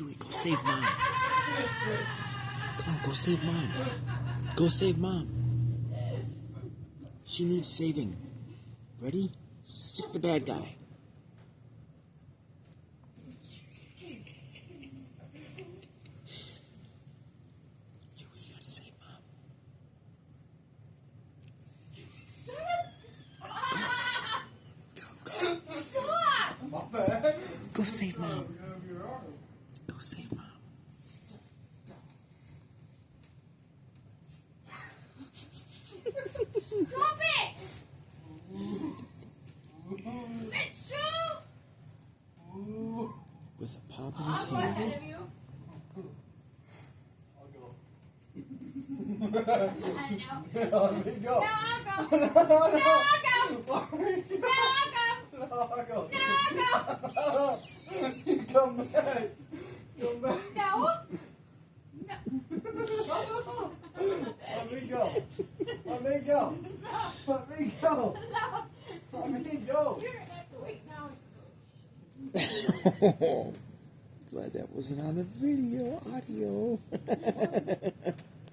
Chewy, go save Mom. Come on, go save Mom. Go save Mom. She needs saving. Ready? Stick the bad guy. Chewy, you gotta save Mom. Go save Mom. Go save Mom. Stop it! With a pop in his hand. Let me go. No, I'll go. No, I'll go. Come back. Come back. No. Let me go. Let me go. Let me go. Let me go. You're gonna have to wait now. Glad that wasn't on the video, audio.